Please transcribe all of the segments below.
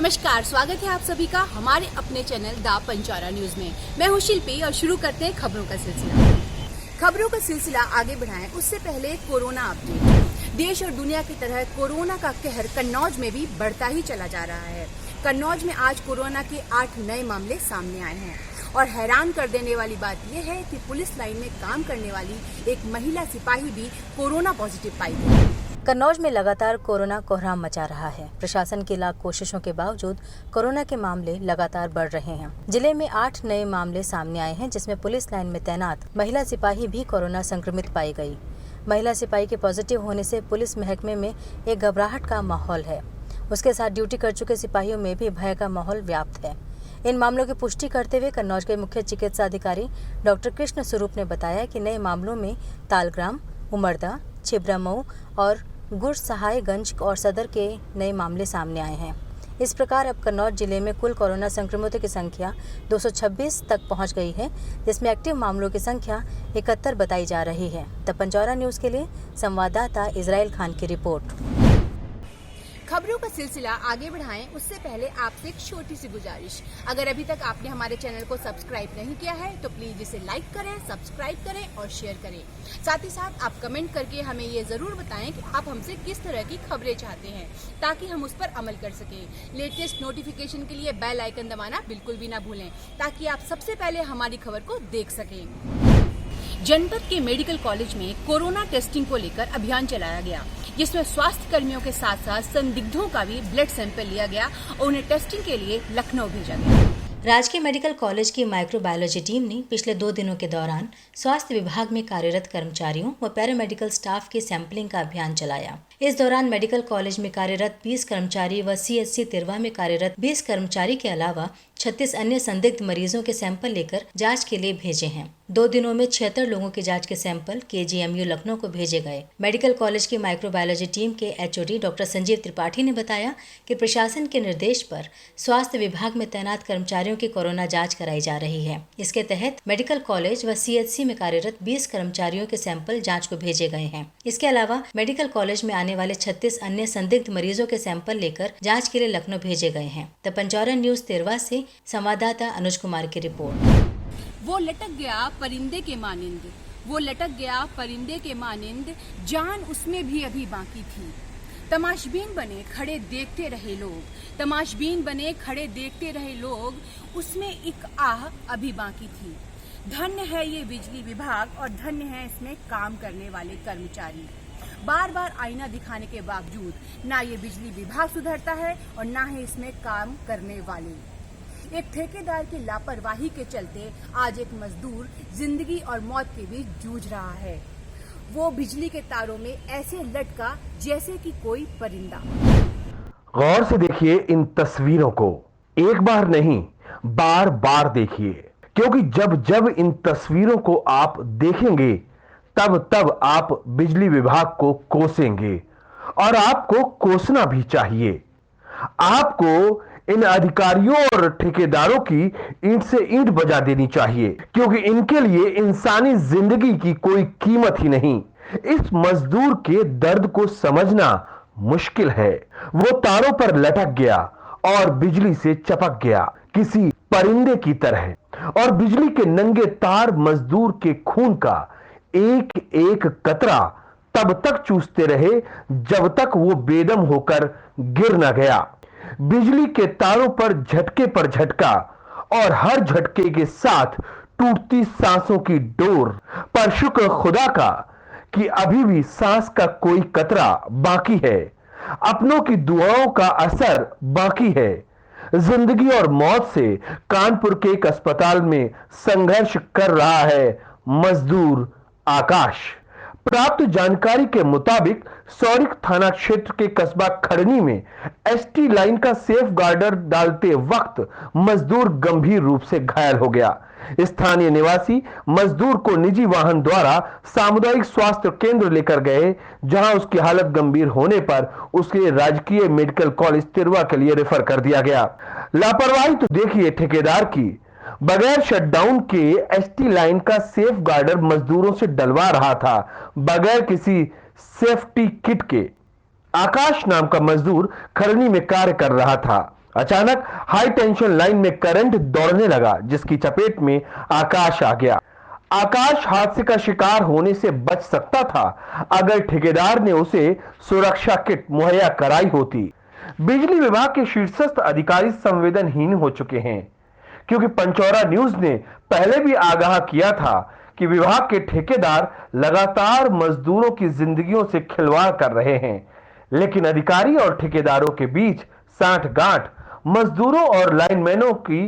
नमस्कार, स्वागत है आप सभी का हमारे अपने चैनल द पंचारा न्यूज में। मैं हूं शिल्पी और शुरू करते हैं खबरों का सिलसिला। खबरों का सिलसिला आगे बढ़ाएं उससे पहले कोरोना अपडेट। देश और दुनिया की तरह कोरोना का कहर कन्नौज में भी बढ़ता ही चला जा रहा है। कन्नौज में आज कोरोना के 8 नए मामले सामने आए हैं और हैरान कर देने वाली बात यह है कि पुलिस लाइन में काम करने वाली एक महिला सिपाही भी कोरोना पॉजिटिव पाई गई। कन्नौज में लगातार कोरोना कोहराम मचा रहा है। प्रशासन की लाख कोशिशों के बावजूद कोरोना के मामले लगातार बढ़ रहे हैं। जिले में 8 नए मामले सामने आए हैं, जिसमें पुलिस लाइन में तैनात महिला सिपाही भी कोरोना संक्रमित पाई गई। महिला सिपाही के पॉजिटिव होने से पुलिस महकमे में एक घबराहट का माहौल है। उसके साथ ड्यूटी कर चुके सिपाहियों में भी भय का माहौल व्याप्त है। इन मामलों की पुष्टि करते हुए कन्नौज के मुख्य चिकित्सा अधिकारी डॉक्टर कृष्ण स्वरूप ने बताया कि नए मामलों में तालग्राम, उमरदा, छिबरामऊ और गुरसहायगंज और सदर के नए मामले सामने आए हैं। इस प्रकार अब कन्नौज जिले में कुल कोरोना संक्रमितों की संख्या 226 तक पहुंच गई है, जिसमें एक्टिव मामलों की संख्या 71 बताई जा रही है। द पंचारा न्यूज के लिए संवाददाता इजराइल खान की रिपोर्ट। खबरों का सिलसिला आगे बढ़ाएं उससे पहले आपसे एक छोटी सी गुजारिश। अगर अभी तक आपने हमारे चैनल को सब्सक्राइब नहीं किया है तो प्लीज इसे लाइक करें, सब्सक्राइब करें और शेयर करें। साथ ही साथ आप कमेंट करके हमें ये जरूर बताएं कि आप हमसे किस तरह की खबरें चाहते हैं, ताकि हम उस पर अमल कर सकें। लेटेस्ट नोटिफिकेशन के लिए बेल आइकन दबाना बिल्कुल भी ना भूलें, ताकि आप सबसे पहले हमारी खबर को देख सकें। जनपद के मेडिकल कॉलेज में कोरोना टेस्टिंग को लेकर अभियान चलाया गया, जिसमें स्वास्थ्य कर्मियों के साथ साथ संदिग्धों का भी ब्लड सैंपल लिया गया और उन्हें टेस्टिंग के लिए लखनऊ भेजा गया। राजकीय मेडिकल कॉलेज की माइक्रोबायोलॉजी टीम ने पिछले 2 दिनों के दौरान स्वास्थ्य विभाग में कार्यरत कर्मचारियों व पैरामेडिकल स्टाफ की सैंपलिंग का अभियान चलाया। इस दौरान मेडिकल कॉलेज में कार्यरत 20 कर्मचारी व CHC तिरवा में कार्यरत 20 कर्मचारी के अलावा 36 अन्य संदिग्ध मरीजों के सैंपल लेकर जांच के लिए भेजे हैं। 2 दिनों में 76 लोगों की जांच के सैंपल KGMU लखनऊ को भेजे गए। मेडिकल कॉलेज की माइक्रोबायोलॉजी टीम के HOD डॉक्टर संजीव त्रिपाठी ने बताया कि प्रशासन के निर्देश पर स्वास्थ्य विभाग में तैनात कर्मचारियों की कोरोना जांच कराई जा रही है। इसके तहत मेडिकल कॉलेज व CHC में कार्यरत 20 कर्मचारियों के सैंपल जाँच को भेजे गए हैं। इसके अलावा मेडिकल कॉलेज में आने वाले 36 अन्य संदिग्ध मरीजों के सैंपल लेकर जांच के लिए लखनऊ भेजे गए हैं। द पंचारा न्यूज तिरवा से संवाददाता अनुज कुमार की रिपोर्ट। वो लटक गया परिंदे के मानिंद, वो लटक गया परिंदे के मानिंद, जान उसमें भी अभी बाकी थी। तमाशबीन बने खड़े देखते रहे लोग, तमाशबीन बने खड़े देखते रहे लोग, उसमें एक आह अभी बाकी थी। धन्य है ये बिजली विभाग और धन्य है इसमें काम करने वाले कर्मचारी। बार बार आईना दिखाने के बावजूद ना ये बिजली विभाग सुधरता है और ना ही इसमें काम करने वाले। एक ठेकेदार की लापरवाही के चलते आज एक मजदूर जिंदगी और मौत के बीच जूझ रहा है। वो बिजली के तारों में ऐसे लटका जैसे कि कोई परिंदा। गौर से देखिए इन तस्वीरों को, एक बार नहीं बार बार देखिए, क्योंकि जब जब इन तस्वीरों को आप देखेंगे तब तब आप बिजली विभाग को कोसेंगे और आपको कोसना भी चाहिए। आपको इन अधिकारियों और ठेकेदारों की ईंट से ईंट बजा देनी चाहिए, क्योंकि इनके लिए इंसानी जिंदगी की कोई कीमत ही नहीं। इस मजदूर के दर्द को समझना मुश्किल है। वो तारों पर लटक गया और बिजली से चपक गया किसी परिंदे की तरह, और बिजली के नंगे तार मजदूर के खून का एक एक कतरा तब तक चूसते रहे जब तक वो बेदम होकर गिर न गया। बिजली के तारों पर झटका और हर झटके के साथ टूटती सांसों की डोर, पर शुक्र खुदा का कि अभी भी सांस का कोई कतरा बाकी है। अपनों की दुआओं का असर बाकी है। जिंदगी और मौत से कानपुर के एक अस्पताल में संघर्ष कर रहा है मजदूर आकाश। प्राप्त जानकारी के मुताबिक सौरिक थाना क्षेत्र के कस्बा खड़नी में ST लाइन का सेफ गार्डर डालते वक्त मजदूर गंभीर रूप से घायल हो गया। स्थानीय निवासी मजदूर को निजी वाहन द्वारा सामुदायिक स्वास्थ्य केंद्र लेकर गए, जहां उसकी हालत गंभीर होने पर उसके राजकीय मेडिकल कॉलेज तिरवा के लिए रेफर कर दिया गया। लापरवाही तो देखिए ठेकेदार की, बगैर शटडाउन के ST लाइन का सेफ गार्डर मजदूरों से डलवा रहा था, बगैर किसी सेफ्टी किट के। आकाश नाम का मजदूर खरनी में कार्य कर रहा था अचानक हाई टेंशन लाइन में करंट दौड़ने लगा, जिसकी चपेट में आकाश आ गया। आकाश हादसे का शिकार होने से बच सकता था अगर ठेकेदार ने उसे सुरक्षा किट मुहैया कराई होती। बिजली विभाग के शीर्षस्थ अधिकारी संवेदनहीन हो चुके हैं, क्योंकि पंचौरा न्यूज ने पहले भी आगाह किया था कि विभाग के ठेकेदार लगातार मजदूरों की जिंदगियों से खिलवाड़ कर रहे हैं, लेकिन अधिकारी और ठेकेदारों के बीच सांठ-गांठ मजदूरों और लाइनमैनों की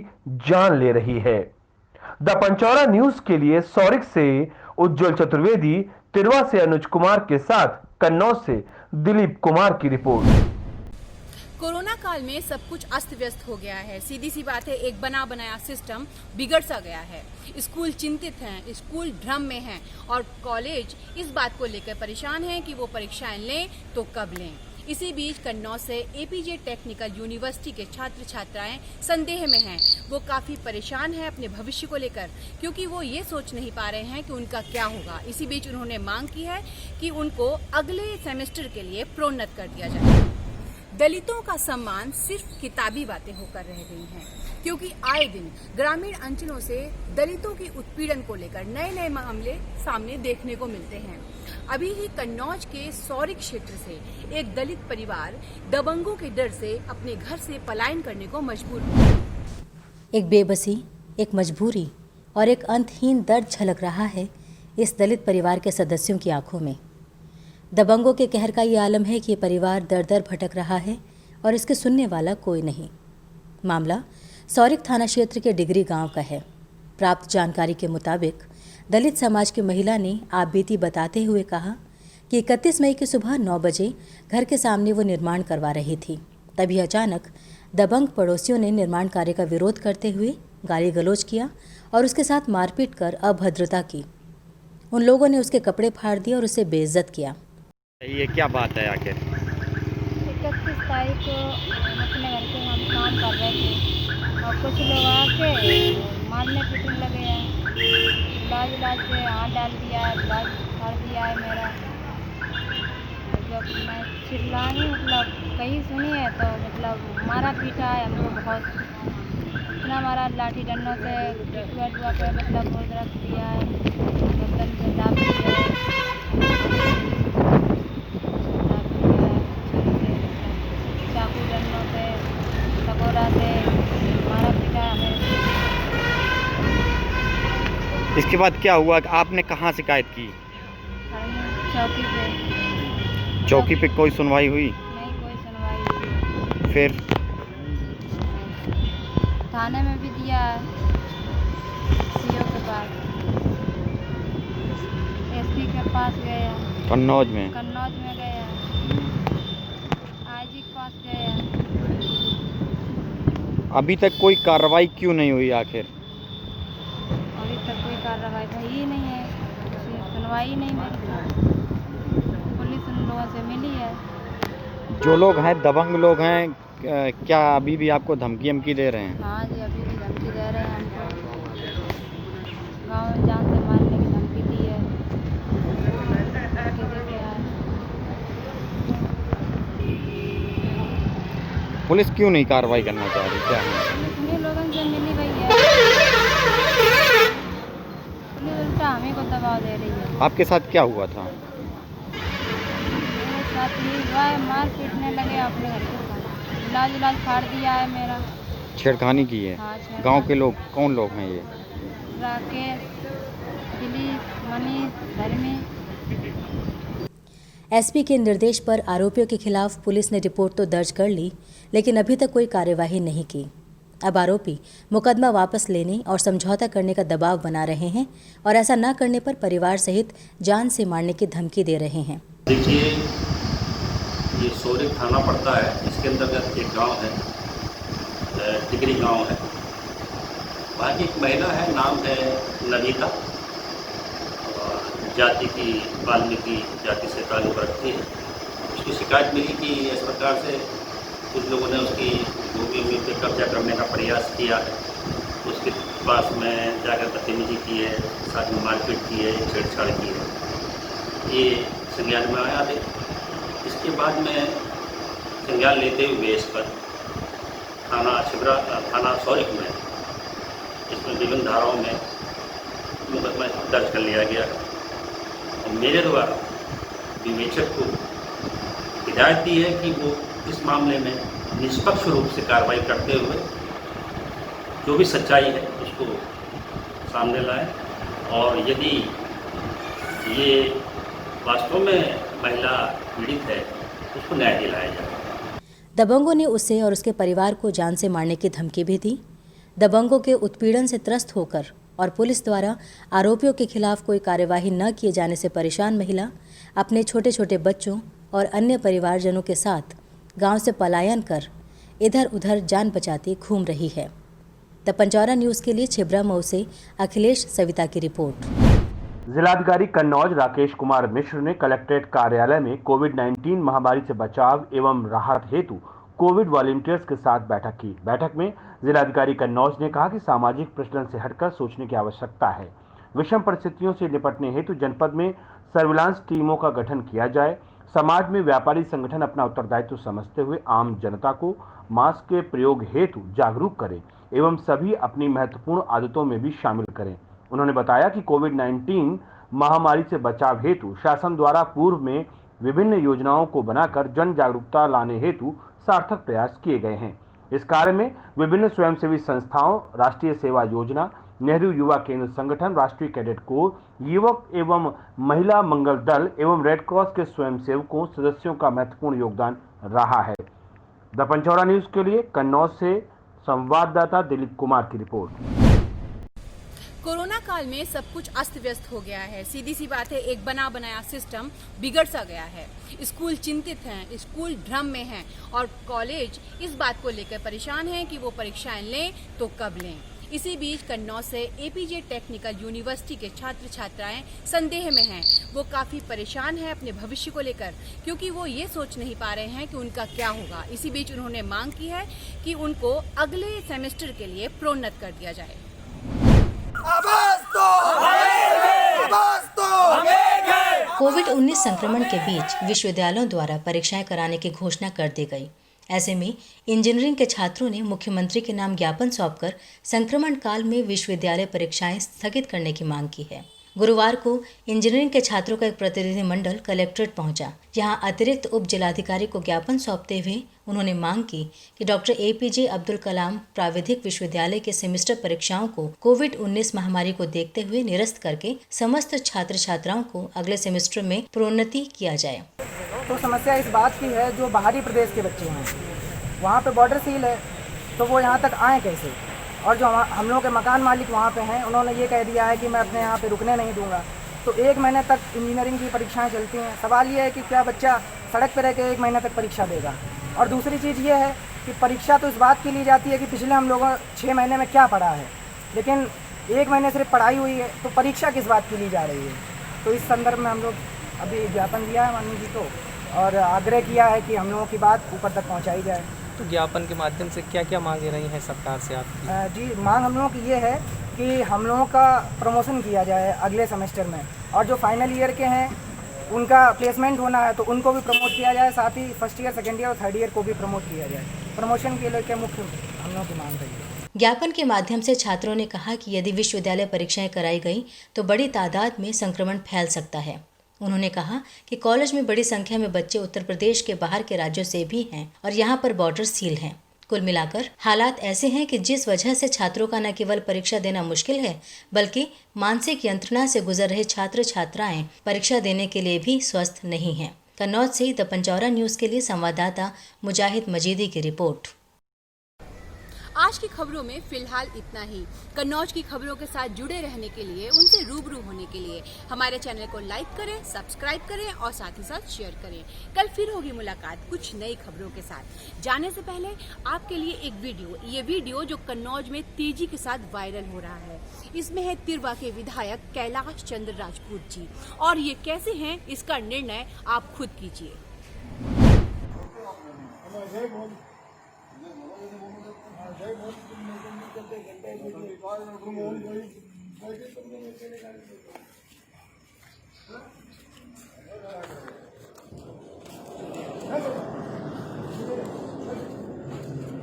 जान ले रही है। द पंचौरा न्यूज के लिए सौरिक से उज्जवल चतुर्वेदी, तिरवा से अनुज कुमार के साथ कन्नौज से दिलीप कुमार की रिपोर्ट। कोरोना काल में सब कुछ अस्त व्यस्त हो गया है। सीधी सी बात है, एक बना बनाया सिस्टम बिगड़ सा गया है। स्कूल चिंतित हैं, स्कूल भ्रम में हैं और कॉलेज इस बात को लेकर परेशान हैं कि वो परीक्षाएं लें तो कब लें। इसी बीच कन्नौज से एपीजे टेक्निकल यूनिवर्सिटी के छात्र छात्राएं संदेह में हैं। वो काफी परेशान हैं अपने भविष्य को लेकर, क्योंकि वो ये सोच नहीं पा रहे हैं कि उनका क्या होगा। इसी बीच उन्होंने मांग की है कि उनको अगले सेमेस्टर के लिए प्रोन्नत कर दिया जाए। दलितों का सम्मान सिर्फ किताबी बातें होकर रह गई हैं, क्योंकि आए दिन ग्रामीण अंचलों से दलितों की उत्पीड़न को लेकर नए नए मामले सामने देखने को मिलते हैं। अभी ही कन्नौज के सौरिक क्षेत्र से एक दलित परिवार दबंगों के डर से अपने घर से पलायन करने को मजबूर हुआ। एक बेबसी, एक मजबूरी और एक अंतहीन दर्द झलक रहा है इस दलित परिवार के सदस्यों की आंखों में। दबंगों के कहर का ये आलम है कि ये परिवार दर दर भटक रहा है और इसके सुनने वाला कोई नहीं। मामला सौरिक थाना क्षेत्र के डिगरी गांव का है। प्राप्त जानकारी के मुताबिक दलित समाज की महिला ने आपबीती बताते हुए कहा कि 31 मई की सुबह 9 बजे घर के सामने वो निर्माण करवा रही थी। तभी अचानक दबंग पड़ोसियों ने निर्माण कार्य का विरोध करते हुए गाली गलौज किया और उसके साथ मारपीट कर अभद्रता की। उन लोगों ने उसके कपड़े फाड़ दिए और उसे बेइज्जत किया। ये क्या बात है आखिर? 31 तारीख को हम अपने घर पे हम काम कर रहे थे और कुछ लोग आके मारने पीटने लगे हैं। इलाज से हाथ डाल दिया है, इलाज फाड़ दिया है मेरा। जब मैं चिल्लाई कहीं सुनी है तो मारा पीटा है हमको बहुत, इतना मारा लाठी डंडों से टुआ पे बोल रख दिया है, बर्तन से दाब दिया है, चाकू डंडों से टकोरा से मारा पीटा हमें। इसके बाद क्या हुआ? आपने कहाँ शिकायत की? चौकी पे। चौकी पे कोई सुनवाई हुई? नहीं, कोई सुनवाई नहीं। फिर थाने में भी दिया है, सीओ के पास, एसपी के पास गए हैं, कन्नौज में गए हैं, आईजी के पास गए हैं। अभी तक कोई कार्रवाई क्यों नहीं हुई आखिर? अभी तक कोई कार्रवाई ही नहीं है, सुनवाई नहीं मिली। पुलिस उन लोगों से मिली है। जो लोग हैं दबंग लोग हैं, क्या अभी भी आपको धमकी दे रहे हैं? हाँ जी, अभी भी धमकी दे रहे हैं हमको। गाँव में जान से मारने की धमकी दी है। पुलिस क्यों नहीं कार्रवाई करना चाह रही? क्या है? पुलिस लोगों से मिली हुई है, पुलिस उल्टा हमें को दबाव दे रही है। आपके साथ क्या हुआ था? मेरे साथ ही हुआ है, मार पीटने लगे अपने घर के, इलाज फाड़ दिया है मेरा। छेड़खानी की है? हाँ, छेड़खानी। गांव के लोग कौन लोग हैं ये? राकेश, दिलीप, मनीष, धर्मी। एसपी के निर्देश पर आरोपियों के खिलाफ पुलिस ने रिपोर्ट तो दर्ज कर ली, लेकिन अभी तक कोई कार्यवाही नहीं की। अब आरोपी मुकदमा वापस लेने और समझौता करने का दबाव बना रहे हैं और ऐसा न करने पर परिवार सहित जान से मारने की धमकी दे रहे हैं। देखिए, ये सौरिक थाना पड़ता है, इसके अंतर्गत एक गांव है, टिकरी गांव है। वहाँ की एक महिला है, नाम है ननीता, जाति की वाल्मीकि जाति से ताल्लुक़ रखती है। उसकी शिकायत मिली कि इस प्रकार से कुछ लोगों ने उसकी भूमि पे कब्जा करने का प्रयास किया है। उसके पास में जाकर बदतमीजी की है, साथ में मारपीट की है, छेड़छाड़ की है। ये संज्ञान में आया थे। इसके बाद में संज्ञान लेते हुए इस पर थाना सौरिक में इसमें विभिन्न धाराओं में मुकदमा दर्ज कर लिया गया और मेरे द्वारा विवेचक को हिदायत दी है कि वो इस मामले में निष्पक्ष रूप से कार्रवाई करते हुए जो भी सच्चाई है उसको सामने लाएं और यदि ये वास्तव में महिला पीड़ित है उसको न्याय दिलाया जाए। दबंगों ने उसे और उसके परिवार को जान से मारने की धमकी भी दी। दबंगों के उत्पीड़न से त्रस्त होकर और पुलिस द्वारा आरोपियों के खिलाफ कोई कार्यवाही न किए जाने से परेशान महिला अपने छोटे छोटे बच्चों और अन्य परिवारजनों के साथ गांव से पलायन कर इधर उधर जान बचाती घूम रही है। द पंचौरा न्यूज़ के लिए छिबरा मऊ से अखिलेश सविता की रिपोर्ट। जिलाधिकारी कन्नौज राकेश कुमार मिश्र ने कलेक्ट्रेट कार्यालय में कोविड-19 महामारी से बचाव एवं राहत हेतु कोविड वॉलंटियर्स के साथ बैठक की। बैठक में जिलाधिकारी कन्नौज ने कहा कि सामाजिक प्रचलन से हटकर सोचने की आवश्यकता है। विषम परिस्थितियों से निपटने हेतु जनपद में सर्विलांस टीमों का गठन किया जाए। समाज में व्यापारी संगठन अपना उत्तरदायित्व समझते हुए आम जनता को मास्क के प्रयोग हेतु जागरूक करें एवं सभी अपनी महत्वपूर्ण आदतों में भी शामिल करें। उन्होंने बताया कि कोविड-19 महामारी से बचाव हेतु शासन द्वारा पूर्व में विभिन्न योजनाओं को बनाकर जन जागरूकता लाने हेतु सार्थक प्रयास किए गए हैं। इस कार्य में विभिन्न स्वयंसेवी संस्थाओं, राष्ट्रीय सेवा योजना, नेहरू युवा केंद्र संगठन, राष्ट्रीय कैडेट कोर, युवक एवं महिला मंगल दल एवं रेड क्रॉस के स्वयंसेवकों सदस्यों का महत्वपूर्ण योगदान रहा है। द पंचौरा न्यूज के लिए कन्नौज से संवाददाता दिलीप कुमार की रिपोर्ट। कोरोना काल में सब कुछ अस्त व्यस्त हो गया है। सीधी सी बात है, एक बना बनाया सिस्टम बिगड़ सा गया है। स्कूल चिंतित हैं, स्कूल भ्रम में हैं और कॉलेज इस बात को लेकर परेशान हैं कि वो परीक्षाएं लें तो कब लें। इसी बीच कन्नौज से एपीजे टेक्निकल यूनिवर्सिटी के छात्र छात्राएं संदेह में हैं। वो काफी परेशान हैं अपने भविष्य को लेकर, क्योंकि वो ये सोच नहीं पा रहे हैं कि उनका क्या होगा। इसी बीच उन्होंने मांग की है कि उनको अगले सेमेस्टर के लिए प्रोन्नत कर दिया जाए। कोविड-19 संक्रमण के बीच विश्वविद्यालयों द्वारा परीक्षाएं कराने की घोषणा कर दी गई। ऐसे में इंजीनियरिंग के छात्रों ने मुख्यमंत्री के नाम ज्ञापन सौंपकर संक्रमण काल में विश्वविद्यालय परीक्षाएं स्थगित करने की मांग की है। गुरुवार को इंजीनियरिंग के छात्रों का एक प्रतिनिधिमंडल कलेक्ट्रेट पहुंचा। यहां अतिरिक्त उप जिलाधिकारी को ज्ञापन सौंपते हुए उन्होंने मांग की कि डॉक्टर एपीजे अब्दुल कलाम प्राविधिक विश्वविद्यालय के सेमेस्टर परीक्षाओं को कोविड-19 महामारी को देखते हुए निरस्त करके समस्त छात्र छात्राओं को अगले सेमेस्टर में प्रोन्नति किया जाए। तो समस्या इस बात की है, जो बाहरी प्रदेश के बच्चे हैं वहाँ पे बॉर्डर सील है, तो वो यहाँ तक आए कैसे? और जो हम लोग के मकान मालिक वहाँ पे हैं, उन्होंने ये कह दिया है कि मैं अपने यहाँ पे रुकने नहीं दूंगा। तो 1 महीने तक इंजीनियरिंग की परीक्षाएं चलती हैं। सवाल ये है कि क्या बच्चा सड़क पर रह के 1 महीने तक परीक्षा देगा? और दूसरी चीज़ ये है कि परीक्षा तो इस बात की ली जाती है कि पिछले हम लोगों 6 महीने में क्या पढ़ा है, लेकिन 1 महीने सिर्फ पढ़ाई हुई है, तो परीक्षा किस बात की ली जा रही है? तो इस संदर्भ में हम लोग अभी ज्ञापन दिया है माननीय जी को और आग्रह किया है कि हम लोगों की बात ऊपर तक पहुँचाई जाए। तो ज्ञापन के माध्यम से क्या क्या मांगे रही हैं सरकार से आपकी? जी, मांग हम लोगों की ये है कि हम लोगों का प्रमोशन किया जाए अगले सेमेस्टर में, और जो फाइनल ईयर के हैं उनका प्लेसमेंट होना है तो उनको भी प्रमोट किया जाए, साथ ही फर्स्ट ईयर, सेकेंड ईयर और थर्ड ईयर को भी प्रमोट किया जाए। प्रमोशन के लिए मुख्य हम लोगों की मांग रही है। ज्ञापन के माध्यम से छात्रों ने कहा कि यदि विश्वविद्यालय परीक्षाएं कराई गई तो बड़ी तादाद में संक्रमण फैल सकता है। उन्होंने कहा कि कॉलेज में बड़ी संख्या में बच्चे उत्तर प्रदेश के बाहर के राज्यों से भी हैं और यहाँ पर बॉर्डर सील हैं। कुल मिलाकर हालात ऐसे हैं कि जिस वजह से छात्रों का न केवल परीक्षा देना मुश्किल है, बल्कि मानसिक यंत्रणा से गुजर रहे छात्र छात्राएं परीक्षा देने के लिए भी स्वस्थ नहीं हैं। कन्नौज से द पंचौरा न्यूज़ के लिए संवाददाता मुजाहिद मजीदी की रिपोर्ट। आज की खबरों में फिलहाल इतना ही। कन्नौज की खबरों के साथ जुड़े रहने के लिए, उनसे रूबरू होने के लिए हमारे चैनल को लाइक करें, सब्सक्राइब करें और साथ ही साथ शेयर करें। कल फिर होगी मुलाकात कुछ नई खबरों के साथ। जाने से पहले आपके लिए एक ये वीडियो जो कन्नौज में तेजी के साथ वायरल हो रहा है। इसमें है तिरवा के विधायक कैलाश चंद्र राजपूत जी, और ये कैसे हैं इसका निर्णय आप खुद कीजिए।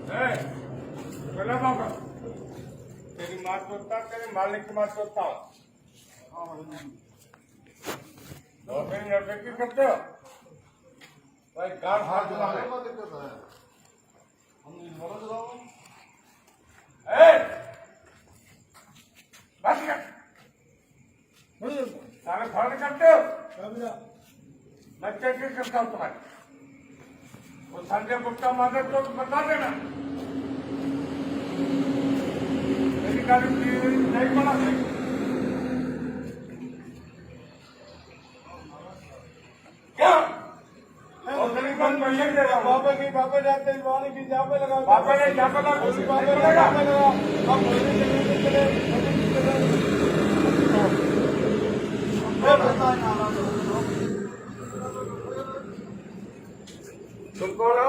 Hey! मार सोचता तेरे मालिक की मार सोचता हूँ नौकरी करते हो भाई कार हाथ दूंगा मैं बस कर सारे फर्ज करते हो मैं चेक करता हूँ तुम्हारे वो संजय गुप्ता मारे तो बता देना मेरी गाड़ी नहीं बना क्या बाबा की बाबा जाते हैं वाले की जहाँ पे लगा बाबा ने जहाँ पे लगा तुमको ना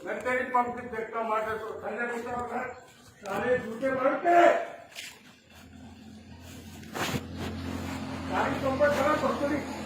मैं तेरी पंप की देखता मारते तो संजय गुप्ता सारे झूठे भरते सारी पंप खराब